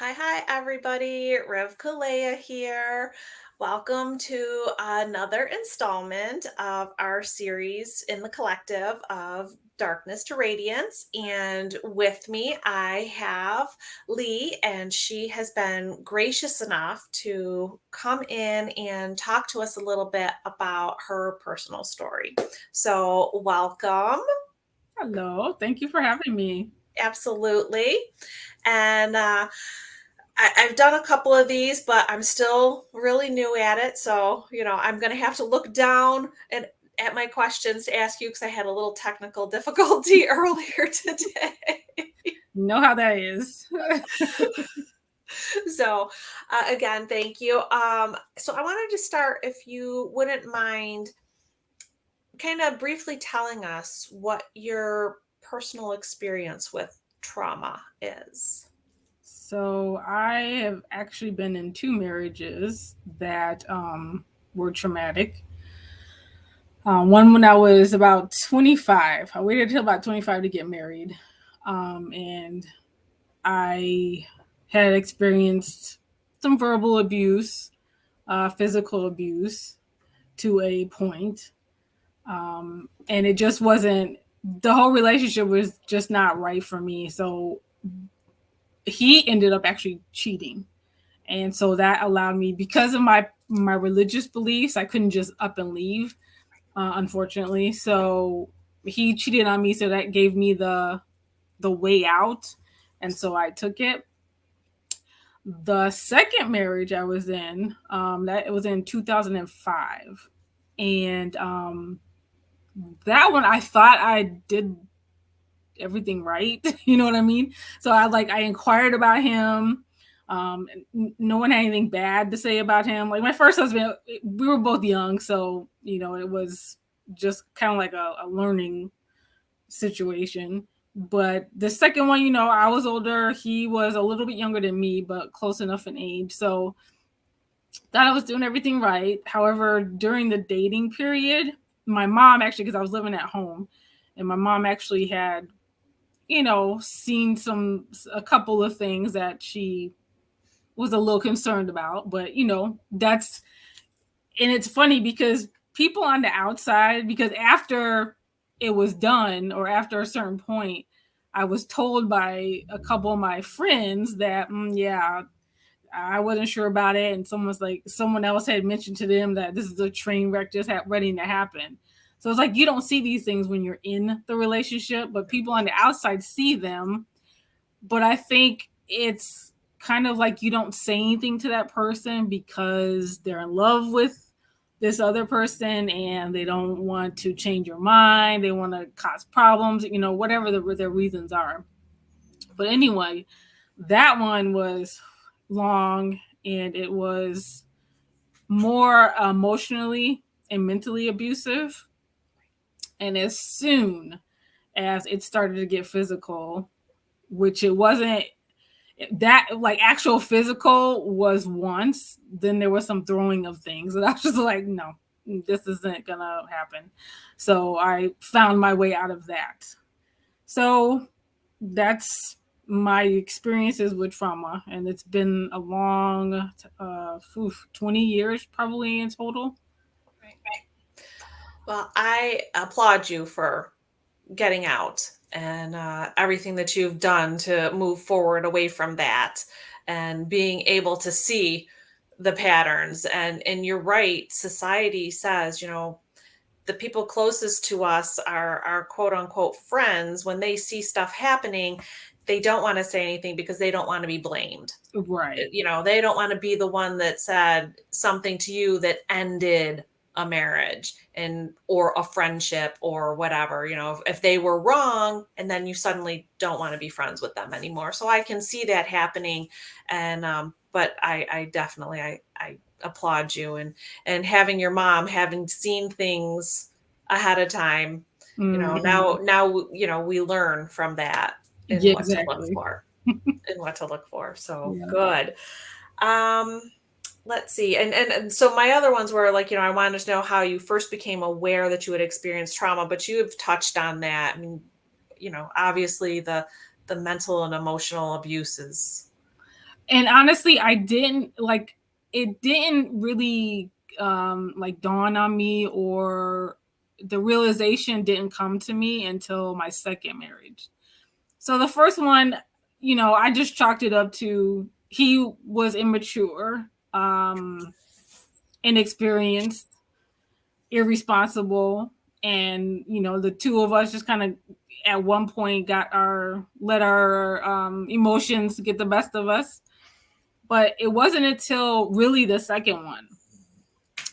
Hi, everybody. Rev Kalea here. Welcome to another installment of our series in the collective of Darkness to Radiance. And with me, I have Lee, and she has been gracious enough to come in and talk to us a little bit about her personal story. So, welcome. Hello, thank you for having me. Absolutely. And I've done a couple of these, but I'm still really new at it. So, I'm going to have to look down and at my questions to ask you because I had a little technical difficulty earlier today. You know how that is. So, again, thank you. So, I wanted to start, if you wouldn't mind, kind of briefly telling us what your personal experience with trauma is. So I have actually been in two marriages that were traumatic. One when I was about 25. I waited until about 25 to get married. And I had experienced some verbal abuse, physical abuse to a point. And it just wasn't, the whole relationship was just not right for me. So he ended up actually cheating. And so that allowed me, because of my religious beliefs, I couldn't just up and leave, unfortunately. So he cheated on me, so that gave me the way out, and so I took it. The second marriage I was in, that it was in 2005, and that one I thought I did everything right. You know what I mean? So I inquired about him. No one had anything bad to say about him. Like my first husband, we were both young, so it was just kind of like a learning situation. But the second one, I was older. He was a little bit younger than me, but close enough in age. So thought I was doing everything right. However, during the dating period, my mom actually, because I was living at home, and my mom actually had seen a couple of things that she was a little concerned about. But, and it's funny because people on the outside, because after it was done or after a certain point, I was told by a couple of my friends that, yeah, I wasn't sure about it. And someone else had mentioned to them that this is a train wreck just waiting to happen. So it's like you don't see these things when you're in the relationship, but people on the outside see them. But I think it's kind of like you don't say anything to that person because they're in love with this other person and they don't want to change your mind. They want to cause problems, whatever their reasons are. But anyway, that one was long, and it was more emotionally and mentally abusive. And as soon as it started to get physical, which it wasn't, that like actual physical was once, then there was some throwing of things, and I was just like, no, this isn't gonna happen. So I found my way out of that. So that's my experiences with trauma, and it's been a long 20 years probably in total. Right. Well, I applaud you for getting out and everything that you've done to move forward away from that and being able to see the patterns. And you're right, society says, the people closest to us, our quote unquote friends, when they see stuff happening, they don't want to say anything because they don't want to be blamed. Right. They don't want to be the one that said something to you that ended a marriage and or a friendship or whatever. If they were wrong, and then you suddenly don't want to be friends with them anymore. So I can see that happening. And but I definitely I applaud you, and having your mom having seen things ahead of time. Mm-hmm. Now we learn from that and Yeah, what to look exactly. for and what to look for. So Yeah. good. Um, let's see. And so my other ones were like, I wanted to know how you first became aware that you had experienced trauma, but you have touched on that. I mean, obviously the mental and emotional abuses. And honestly, it didn't really like dawn on me, or the realization didn't come to me until my second marriage. So the first one, I just chalked it up to he was immature, inexperienced, irresponsible, and the two of us just kind of at one point let our emotions get the best of us. But it wasn't until really the second one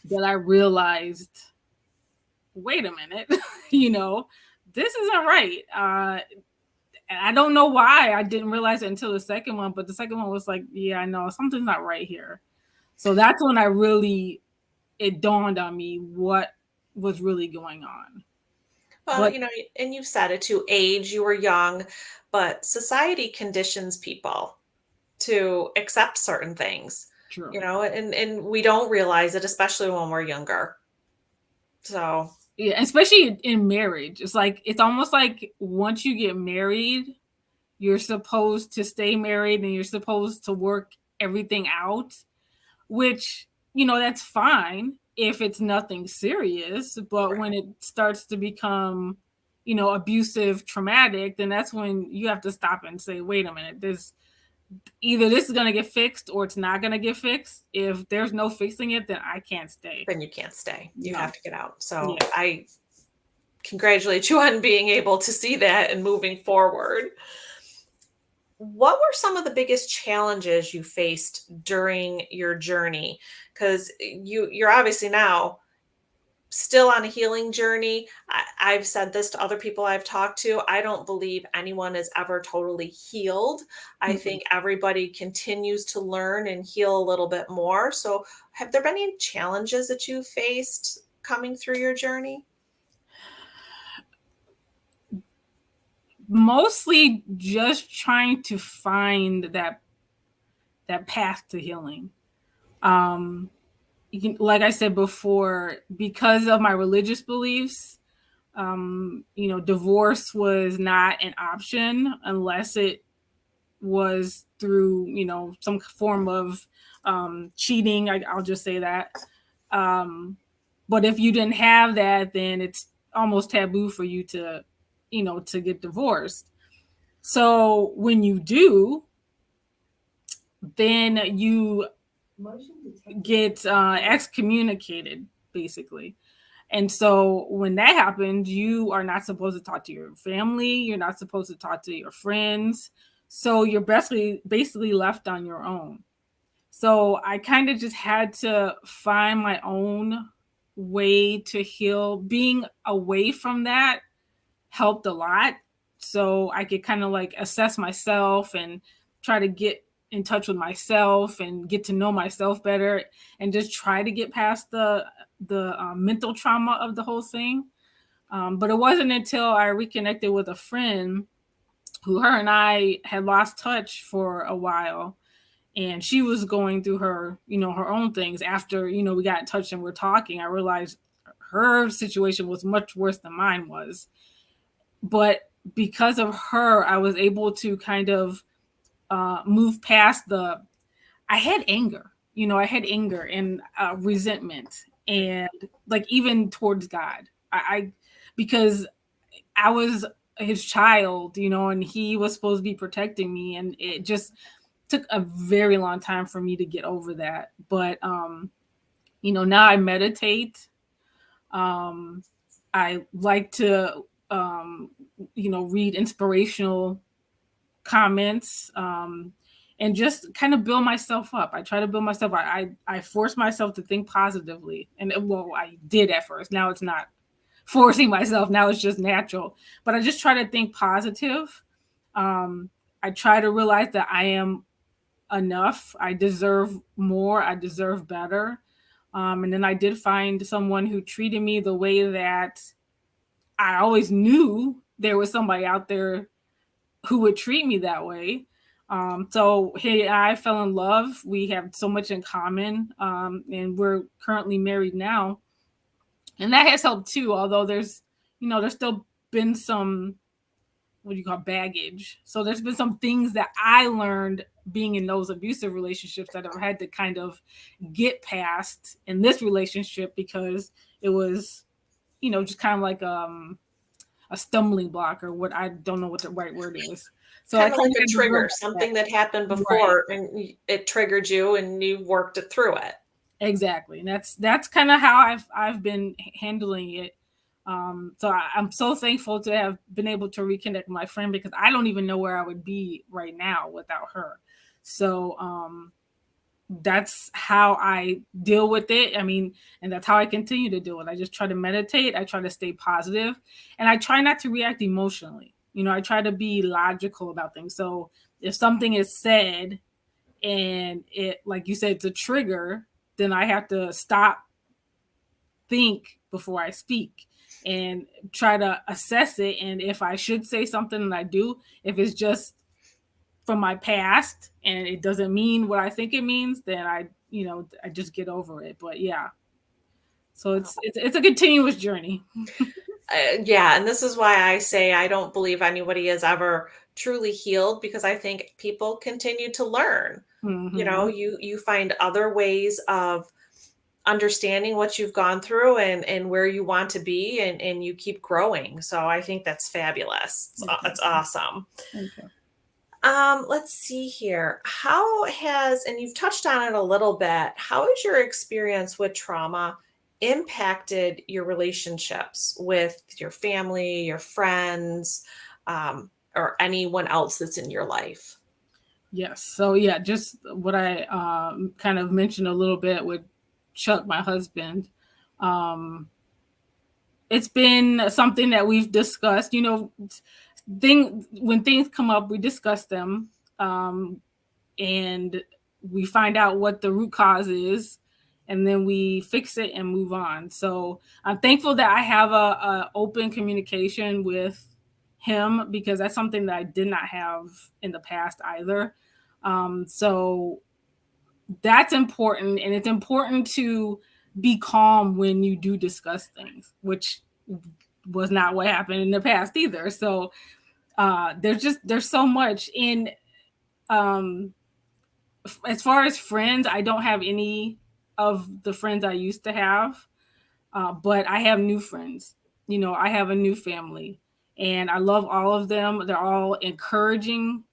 that I realized, wait a minute, this isn't right. And I don't know why I didn't realize it until the second one, but the second one was like, yeah, I know something's not right here. So that's when it dawned on me what was really going on. Well, But and you've said it too, age, you were young, but society conditions people to accept certain things, true. and we don't realize it, especially when we're younger. So, Yeah, especially in marriage. It's almost like once you get married, you're supposed to stay married and you're supposed to work everything out, which, that's fine if it's nothing serious. But right. when it starts to become, abusive, traumatic, then that's when you have to stop and say, wait a minute, this is going to get fixed or it's not going to get fixed. If there's no fixing it, then I can't stay. Then you can't stay. You No. have to get out. So Yeah. I congratulate you on being able to see that and moving forward. What were some of the biggest challenges you faced during your journey? Because you're obviously now still on a healing journey. I've said this to other people I've talked to. I don't believe anyone is ever totally healed. I Mhm. think everybody continues to learn and heal a little bit more. So, have there been any challenges that you faced coming through your journey? Mostly just trying to find that path to healing. Um, like I said before, because of my religious beliefs, divorce was not an option unless it was through, some form of cheating. I'll just say that. But if you didn't have that, then it's almost taboo for you to get divorced. So when you do, then you get excommunicated, basically. And so when that happens, you are not supposed to talk to your family. You're not supposed to talk to your friends. So you're basically left on your own. So I kind of just had to find my own way to heal. Being away from that helped a lot. So I could kind of like assess myself and try to get in touch with myself and get to know myself better, and just try to get past the mental trauma of the whole thing. But it wasn't until I reconnected with a friend who her and I had lost touch for a while, and she was going through her own things. After we got in touch and we're talking, I realized her situation was much worse than mine was. But because of her, I was able to kind of move past I had anger. I had anger and resentment, and like even towards God. I because I was his child, and he was supposed to be protecting me, and it just took a very long time for me to get over that. But now I meditate. Um, I like to read inspirational comments, and just kind of build myself up. I try to build myself. I force myself to think positively, and well, I did at first. Now it's not forcing myself. Now it's just natural. But I just try to think positive. I try to realize that I am enough. I deserve more. I deserve better. And then I did find someone who treated me the way that I always knew there was somebody out there who would treat me that way. So he and I fell in love. We have so much in common, and we're currently married now, and that has helped too. Although there's still been some what do you call baggage. So there's been some things that I learned being in those abusive relationships that I've had to kind of get past in this relationship, because it was, just kind of like a stumbling block, or what, I don't know what the right word is. So I Kind of kind like of a had to learn trigger, something that happened that. Right. before and it triggered you and you worked it through it. Exactly. And that's kind of how I've been handling it. So I'm so thankful to have been able to reconnect with my friend, because I don't even know where I would be right now without her. So that's how I deal with it. I mean, and that's how I continue to do it. I just try to meditate. I try to stay positive, and I try not to react emotionally. I try to be logical about things. So if something is said and it, like you said, it's a trigger, then I have to stop, think before I speak, and try to assess it. And if I should say something, and I do, if it's just from my past and it doesn't mean what I think it means, then I just get over it. But yeah, so it's a continuous journey. Yeah, and this is why I say I don't believe anybody is ever truly healed, because I think people continue to learn. Mm-hmm. You find other ways of understanding what you've gone through and where you want to be, and you keep growing. So I think that's fabulous. It's awesome. Thank you. Let's see here. How has, and you've touched on it a little bit, how has your experience with trauma impacted your relationships with your family, your friends, or anyone else that's in your life? Yes. So yeah, just what I kind of mentioned a little bit with Chuck, my husband. Um, it's been something that we've discussed. When things come up, we discuss them, and we find out what the root cause is, and then we fix it and move on. So I'm thankful that I have a open communication with him, because that's something that I did not have in the past either. So that's important, and it's important to be calm when you do discuss things, which was not what happened in the past either. So there's so much in, um as far as friends, I don't have any of the friends I used to have, but I have new friends. I have a new family, and I love all of them. They're all encouraging,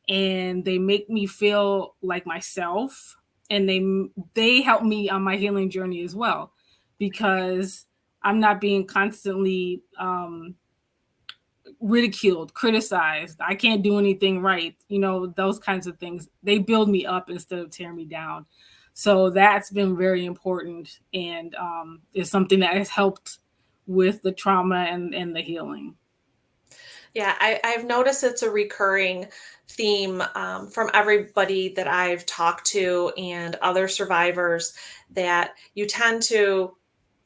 and they make me feel like myself, and they help me on my healing journey as well, because I'm not being constantly ridiculed, criticized. I can't do anything right. Those kinds of things. They build me up instead of tear me down. So that's been very important, and is something that has helped with the trauma and the healing. Yeah, I've noticed it's a recurring theme from everybody that I've talked to and other survivors, that you tend to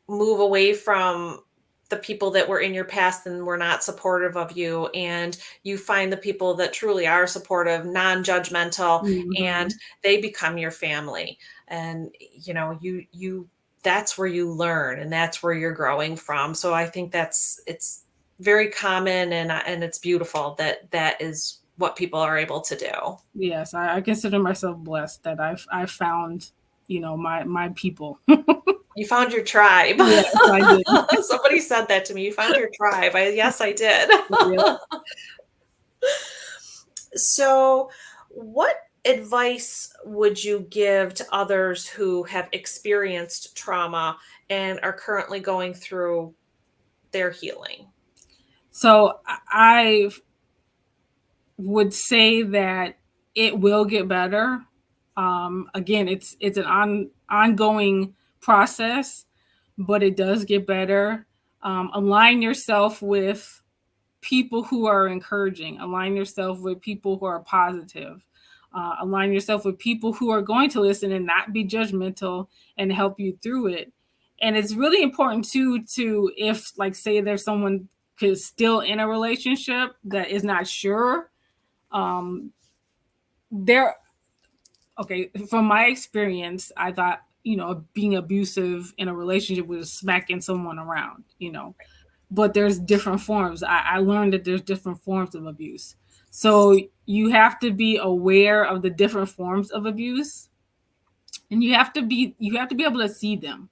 move away from the people that were in your past and were not supportive of you, and you find the people that truly are supportive, non-judgmental, and Mm-hmm. they become your family. And you that's where you learn, and that's where you're growing from. So I think it's very common, and it's beautiful that that is what people are able to do. Yes, I consider myself blessed that I've found, my people. You found your tribe. Yes, I did. Somebody said that to me. You found your tribe. Yes, I did. Yeah. So, what advice would you give to others who have experienced trauma and are currently going through their healing? So I would say that it will get better. Again, it's an ongoing process, but it does get better. Align yourself with people who are encouraging. Align yourself with people who are positive. Align yourself with people who are going to listen and not be judgmental and help you through it. And it's really important too, to, if, like, say there's someone who's still in a relationship that is not sure, there okay, from my experience, I thought, being abusive in a relationship was smacking someone around. but there's different forms. I learned that there's different forms of abuse. So you have to be aware of the different forms of abuse, and you have to be able to see them.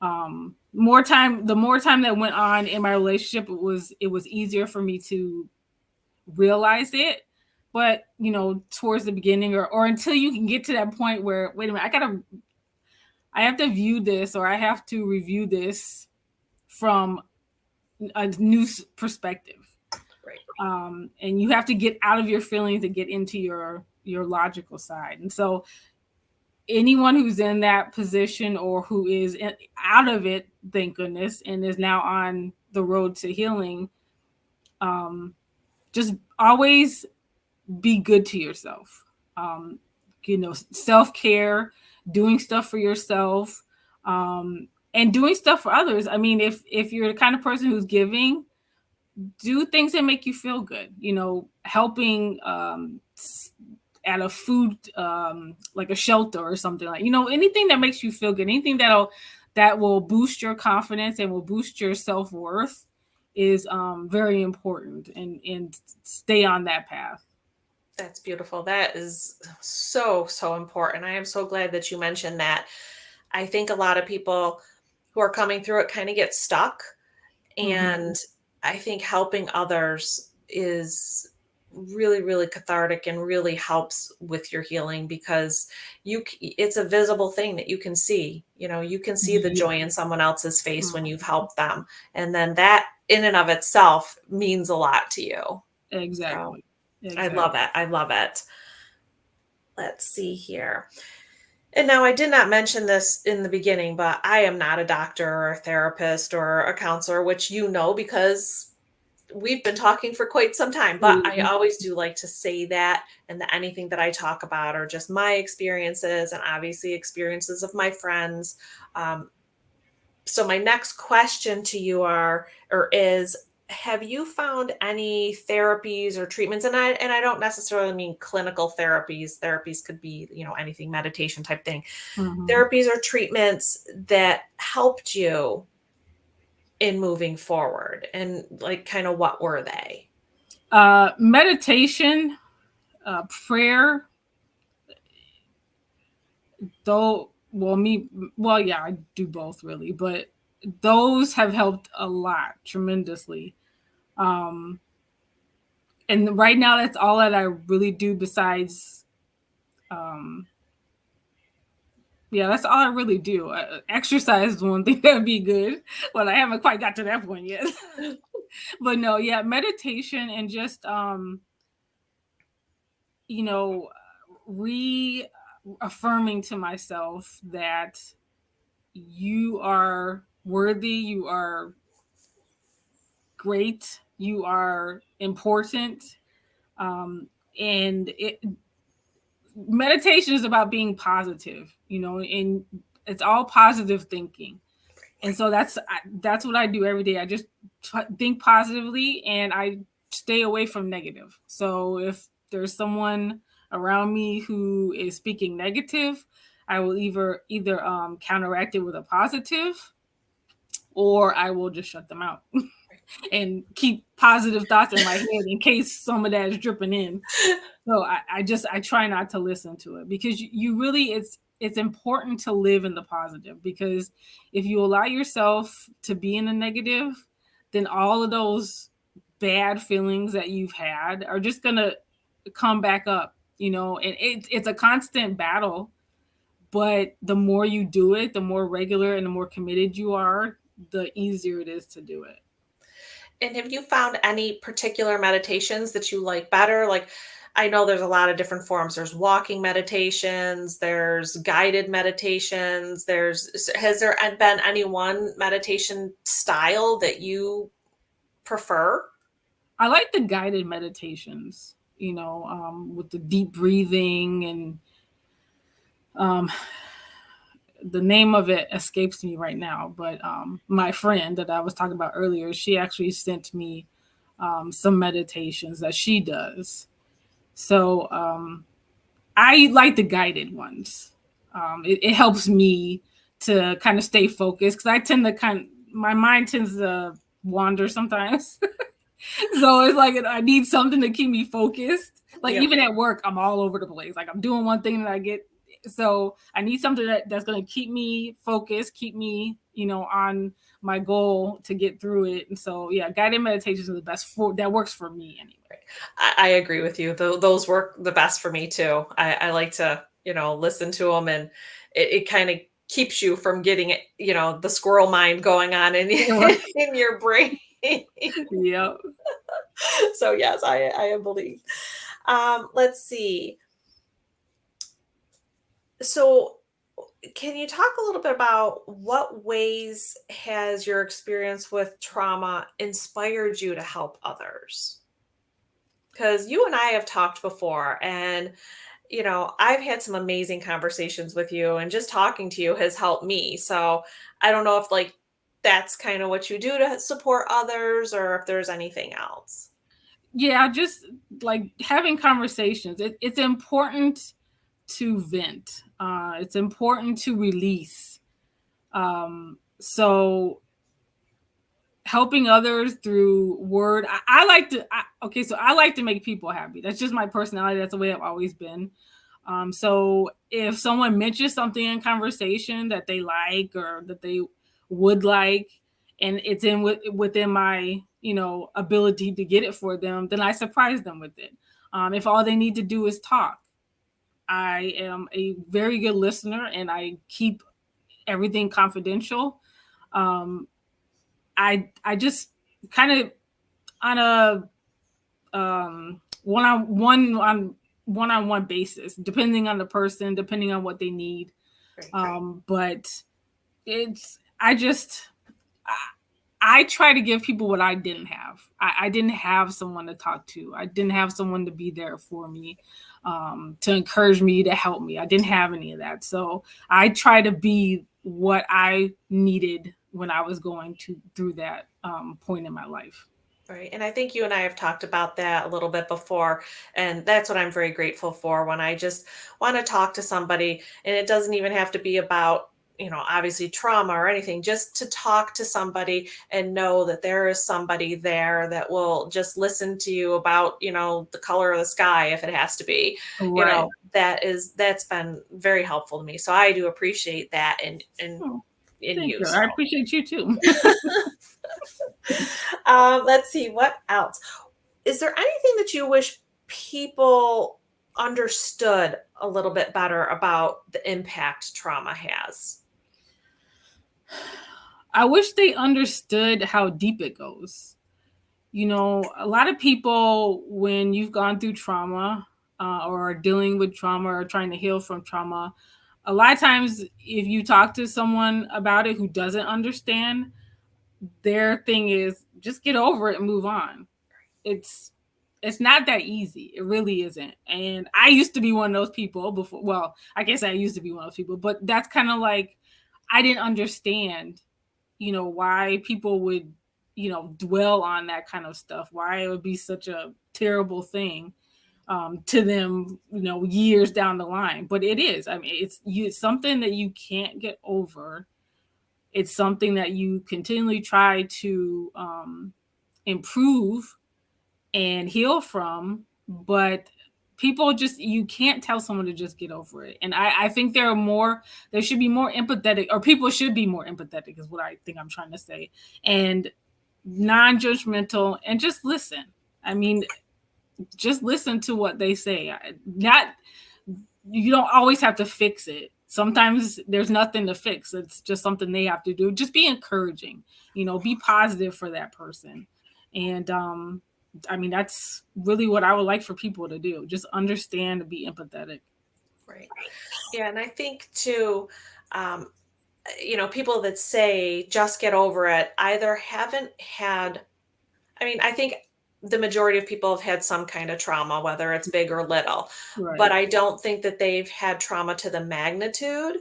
The more time that went on in my relationship, it was easier for me to realize it. But towards the beginning, or until you can get to that point where, wait a minute, I have to view this, or I have to review this from a new perspective. Right. And you have to get out of your feelings and get into your logical side. And so anyone who's in that position, or who is out of it, thank goodness, and is now on the road to healing, just always be good to yourself. Self-care, doing stuff for yourself, and doing stuff for others. I mean, if you're the kind of person who's giving, do things that make you feel good. Helping at a food, like a shelter or something, like, anything that makes you feel good, anything that will boost your confidence and will boost your self-worth is very important, and stay on that path. That's beautiful. That is so, so important. I am so glad that you mentioned that. I think a lot of people who are coming through it kind of get stuck. And I think helping others is really, really cathartic and really helps with your healing, because it's a visible thing that you can see. You can see the joy in someone else's face when you've helped them. And then that in and of itself means a lot to you. Exactly. I love it. I love it. Let's see here. And now, I did not mention this in the beginning, but I am not a doctor or a therapist or a counselor, which because we've been talking for quite some time. But I always do like to say that, and that anything that I talk about are just my experiences, and obviously experiences of my friends. So my next question to you is, have you found any therapies or treatments? And I don't necessarily mean clinical therapies. Therapies could be, anything, meditation type thing. Therapies or treatments that helped you in moving forward, and like, kind of, what were they? Meditation, prayer, though. Yeah, I do both, really, but those have helped a lot, tremendously. And right now, that's all that I really do, besides, that's all I really do. Exercise is one thing that would be good, but I haven't quite got to that point yet. But no, meditation, and just, reaffirming to myself that you are worthy, you are great, you are important. And meditation is about being positive, and it's all positive thinking. And so that's what I do every day. I just think positively, and I stay away from negative. So if there's someone around me who is speaking negative, I will either counteract it with a positive, or I will just shut them out and keep positive thoughts in my head in case some of that is dripping in. So I try not to listen to it, because you really, it's important to live in the positive, because if you allow yourself to be in the negative, then all of those bad feelings that you've had are just going to come back up, and it's a constant battle. But the more you do it, the more regular and the more committed you are, the easier it is to do it. And have you found any particular meditations that you like better? Like, I know there's a lot of different forms. There's walking meditations, there's guided meditations, has there been any one meditation style that you prefer? I like the guided meditations, with the deep breathing, and the name of it escapes me right now, but my friend that I was talking about earlier, she actually sent me some meditations that she does. So I like the guided ones. It helps me to kind of stay focused, because my mind tends to wander sometimes. So it's like I need something to keep me focused. Like even at work, I'm all over the place. Like I'm doing one thing and so I need something that's going to keep me focused, keep me, on my goal to get through it. And so, yeah, guided meditations are the best that works for me anyway. I agree with you. Those work the best for me too. I like to, listen to them, and it kind of keeps you from getting, the squirrel mind going on in, in your brain. Yep. So yes, I believe. Let's see. So can you talk a little bit about what ways has your experience with trauma inspired you to help others? Because you and I have talked before, and I've had some amazing conversations with you, and just talking to you has helped me. So I don't know if that's kind of what you do to support others, or if there's anything else. Yeah, just like having conversations. It's important to vent. It's important to release. So helping others through word. I like to make people happy. That's just my personality. That's the way I've always been. So if someone mentions something in conversation that they like or that they would like, and it's within my, ability to get it for them, then I surprise them with it. If all they need to do is talk, I am a very good listener and I keep everything confidential. I just kind of on a one-on-one basis, depending on the person, depending on what they need. But I try to give people what I didn't have. I didn't have someone to talk to. I didn't have someone to be there for me, to encourage me, to help me. I didn't have any of that. So I try to be what I needed when I was going through that point in my life. Right. And I think you and I have talked about that a little bit before. And that's what I'm very grateful for, when I just want to talk to somebody. And it doesn't even have to be about, obviously trauma or anything, just to talk to somebody and know that there is somebody there that will just listen to you about, the color of the sky, if it has to be, Right. That's been very helpful to me. So I do appreciate that in Thank you. you. So. I appreciate you too. Let's see, what else. Is there anything that you wish people understood a little bit better about the impact trauma has? I wish they understood how deep it goes. A lot of people, when you've gone through trauma or are dealing with trauma or trying to heal from trauma, a lot of times if you talk to someone about it who doesn't understand, their thing is just get over it and move on. It's not that easy. It really isn't. And I used to be one of those people before. Well, I guess I used to be one of those people, but that's kind of like, I didn't understand, why people would, dwell on that kind of stuff, why it would be such a terrible thing to them, years down the line. But it is. I mean, it's something that you can't get over. It's something that you continually try to improve and heal from, but you can't tell someone to just get over it. And I think there should be more empathetic, or people should be more empathetic is what I think I'm trying to say, and non-judgmental, and just listen. I mean, just listen to what they say. You don't always have to fix it. Sometimes there's nothing to fix. It's just something they have to do. Just be encouraging, be positive for that person. And I mean, that's really what I would like for people to do. Just understand and be empathetic. Right. Yeah. And I think too, people that say just get over it either haven't had, I think the majority of people have had some kind of trauma, whether it's big or little, Right. but I don't think that they've had trauma to the magnitude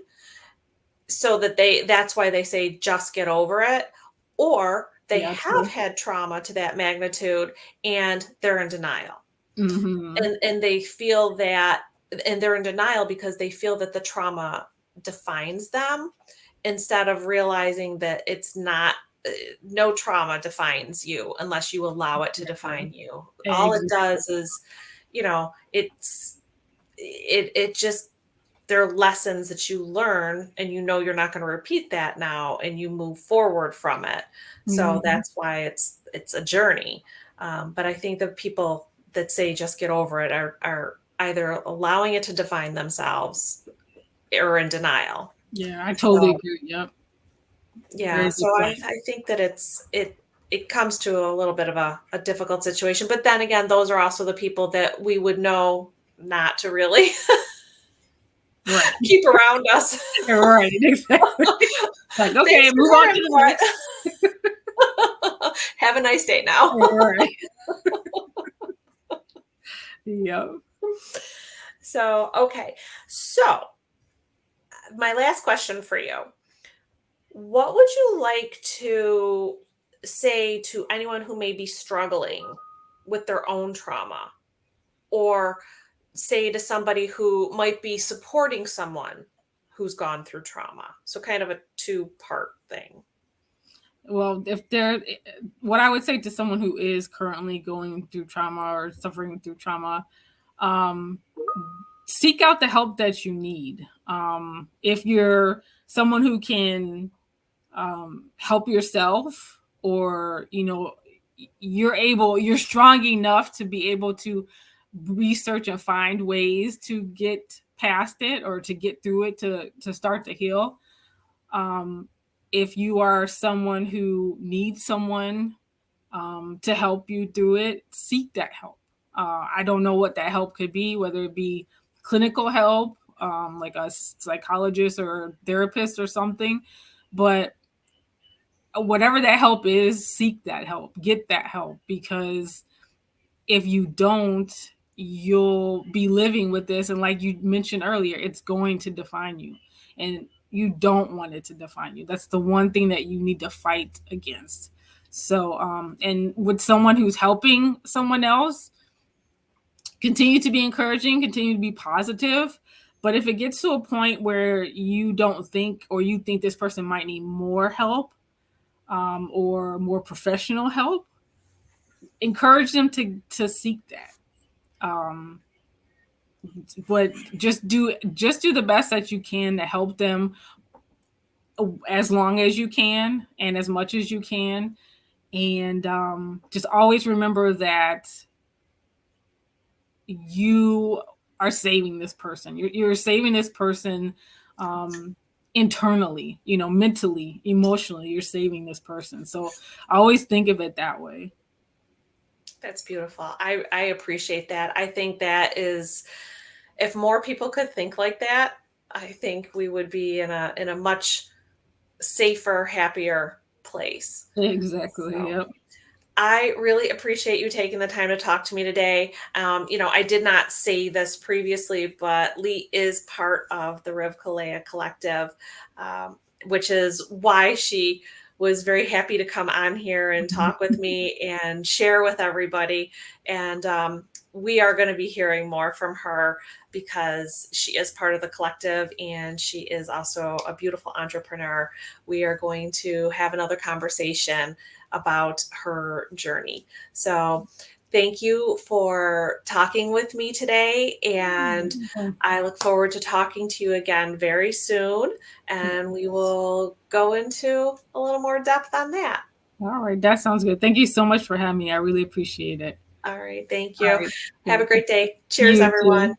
so that that's why they say just get over it, or they have had trauma to that magnitude and they're in denial. Mm-hmm. And they feel that, and they're in denial because they feel that the trauma defines them, instead of realizing that it's not no trauma defines you unless you allow it to define you. All it Exactly. does is, it just, there are lessons that you learn and you're not going to repeat that now, and you move forward from it. So that's why it's a journey. But I think the people that say just get over it are either allowing it to define themselves or in denial. Yeah, I totally agree. Yep. Yeah, so I think that it comes to a little bit of a difficult situation. But then again, those are also the people that we would know not to really keep around us. Right, exactly. Like, okay, move on to the next. Have a nice day now. Right. Yep. So, okay. So, my last question for you. What would you like to say to anyone who may be struggling with their own trauma, or say to somebody who might be supporting someone who's gone through trauma? So kind of a two-part thing. Well, what I would say to someone who is currently going through trauma or suffering through trauma, seek out the help that you need. If you're someone who can help yourself, or you're strong enough to be able to research and find ways to get past it or to get through it, to start to heal. If you are someone who needs someone to help you through it, seek that help. I don't know what that help could be, whether it be clinical help, like a psychologist or a therapist or something, but whatever that help is, seek that help, get that help, because if you don't, you'll be living with this. And like you mentioned earlier, it's going to define you, and you don't want it to define you. That's the one thing that you need to fight against. So, and with someone who's helping someone else, continue to be encouraging, continue to be positive. But if it gets to a point where you don't think, or you think this person might need more help, or more professional help, encourage them to seek that. But just do the best that you can to help them as long as you can and as much as you can. And just always remember that you are saving this person. You're saving this person internally, mentally, emotionally. You're saving this person. So I always think of it that way. That's beautiful. I appreciate that. I think that is, if more people could think like that, I think we would be in a much safer, happier place. Exactly. So, yep. I really appreciate you taking the time to talk to me today. I did not say this previously, but Lee is part of the Rev Kalea Collective, which is why she was very happy to come on here and talk with me and share with everybody. And we are going to be hearing more from her, because she is part of the collective and she is also a beautiful entrepreneur. We are going to have another conversation about her journey. So thank you for talking with me today. And I look forward to talking to you again very soon. And we will go into a little more depth on that. All right. That sounds good. Thank you so much for having me. I really appreciate it. All right. Thank you. Have a great day. Cheers, everyone.